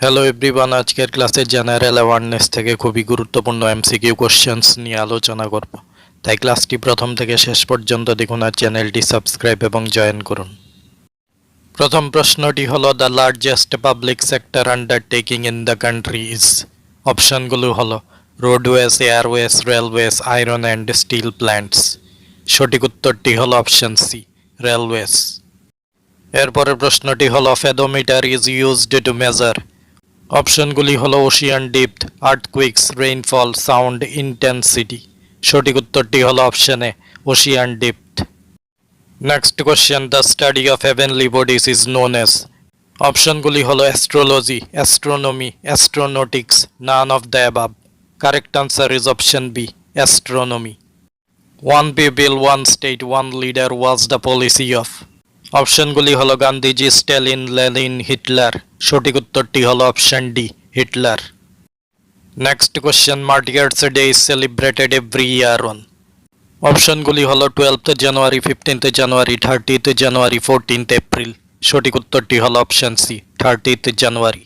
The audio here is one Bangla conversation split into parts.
হ্যালো এভরিওয়ান, আজকের ক্লাসে জেনারেল অ্যাওয়ারনেস থেকে খুবই গুরুত্বপূর্ণ এমসিকিউ কোশ্চেন্স নিয়ে আলোচনা করব। তাই ক্লাসটি প্রথম থেকে শেষ পর্যন্ত দেখুন আর চ্যানেলটি সাবস্ক্রাইব এবং জয়েন করুন। প্রথম প্রশ্নটি হলো the largest public sector undertaking in the country is. অপশনগুলো হলো roadways, airways, railways, iron and steel plants. সঠিক উত্তরটি হলো অপশন সি, রেলওয়েজ। এরপরের প্রশ্নটি হলো fathometer is used to measure. অপশনগুলি হলো ocean depth, earthquakes, rainfall, sound intensity. সঠিক উত্তরটি হলো option A, ocean depth. Next question, the study of heavenly bodies is known as. অপশনগুলি হলো astrology, astronomy, astronautics, none of the above. Correct answer is option B, astronomy. One people, one state, one leader was the policy of. অপশনগুলি হলো গান্ধীজি, স্ট্যালিন, লেনিন, হিটলার। সঠিক উত্তরটি হলো option D, Hitler. Next question, martyrs day is celebrated every year on. অপশনগুলি হলো 12th জানুয়ারি, 15th জানুয়ারি, 30th জানুয়ারি, 14th এপ্রিল। সঠিক উত্তরটি হলো option C, 30th January.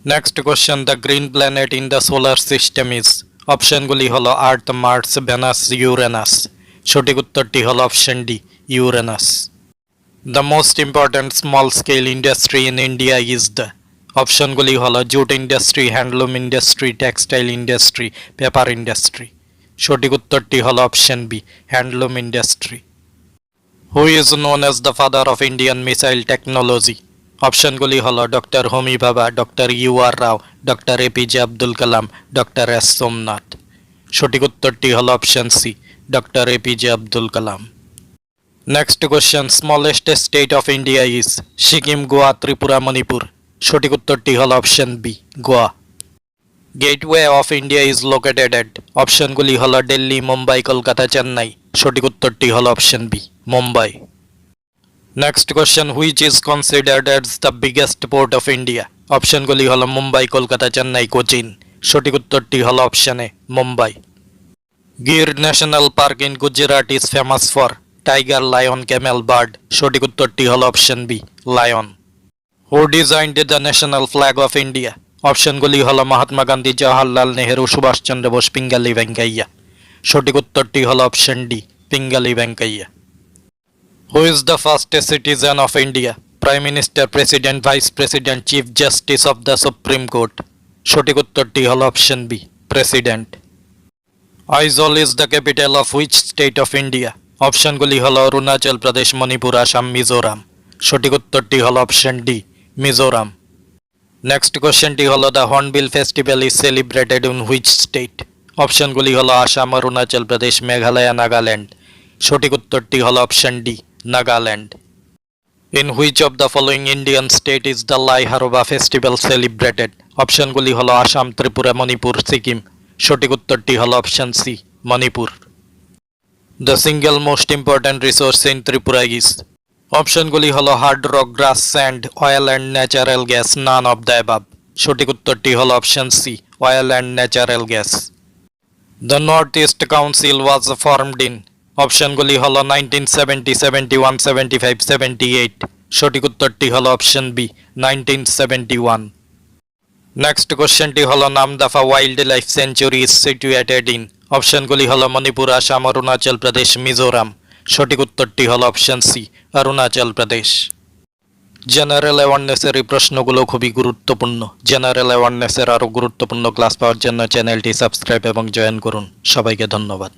Next question, the green planet in the solar system is. অপশনগুলি হলো আর্থ, মার্স, ভেনাস, ইউরেনাস। সঠিক উত্তরটি হলো option D, Uranus. The most important small scale industry in India is the। অপশনগুলি হলো jute industry, handloom industry, textile industry, paper industry. সঠিক উত্তরটি হলো option B, handloom industry. Who is known as the father of Indian missile technology. অপশনগুলি হলো doctor Homi Bhabha, doctor U R Rao, doctor APJ Abdul Kalam, doctor S Somnath. সঠিক উত্তরটি হলো option C, doctor APJ Abdul Kalam. Next question, smallest state of India is. Sikkim, Goa, Tripura, Manipur. সঠিক উত্তরটি হল option B, Goa. Gateway of India is located at. অপশনগুলি হল দিল্লি, মুম্বাই, কলকাতা, চেন্নাই। সঠিক উত্তরটি হল option B, Mumbai. Next question, which is considered as the biggest port of India. অপশনগুলি হল মুম্বাই, কলকাতা, চেন্নাই, কোচিন। সঠিক উত্তরটি হল option A, Mumbai. Gir national park in Gujarat is famous for. Tiger, lion, camel, bird. সঠিক উত্তরটি হল option B, lion. Who designed the national flag of India. অপশনগুলি হল মহাত্মা গান্ধী, জওয়াহরলাল নেহেরু, সুভাষচন্দ্র বোস, পিঙ্গালি ভেঙ্কাইয়া। সঠিক উত্তরটি হল option D, Pingali Venkayya. Who is the first citizen of India. Prime minister, president, vice president, chief justice of the supreme court. সঠিক উত্তরটি হল option B, president. Aizawl is the capital of which state of India. অপশনগুলি হল অরুণাচল প্রদেশ, মণিপুর, আসাম, মিজোরাম। সঠিক উত্তরটি হল অপশন ডি, মিজোরাম। নেক্সট কোশ্চেনটি হল the hornbill festival is celebrated in which state. অপশনগুলি হল আসাম, অরুণাচল প্রদেশ, মেঘালয়, নাগাল্যান্ড। সঠিক উত্তরটি হল option D, Nagaland. In which of the following Indian state is the Lai Haraoba festival celebrated. অপশনগুলি হল আসাম, ত্রিপুরা, মণিপুর, সিকিম। সঠিক উত্তরটি হল option C, Manipur. The single most important resource in Tripura is. অপশনগুলি হল hard rock, grass, sand, oil and natural gas, none of the above. সঠিক উত্তরটি হল option C, oil and natural gas. The north east council was formed in. অপশনগুলি হল 1970, 71, 75, 78। সঠিক উত্তরটি হল অপশন বি, 1971। নেক্সট কোশ্চেনটি হল Namdapha wild life sanctuary is situated in. অপশনগুলি হল মণিপুর, আসাম, অরুণাচল প্রদেশ, মিজোরাম। সঠিক উত্তরটি হল option C, Arunachal Pradesh. General অ্যাওয়ারনেসের এই প্রশ্নগুলো খুবই গুরুত্বপূর্ণ। জেনারেল অ্যাওয়ারনেসের আরও গুরুত্বপূর্ণ ক্লাস পাওয়ার জন্য চ্যানেলটি সাবস্ক্রাইব এবং জয়েন করুন। সবাইকে ধন্যবাদ।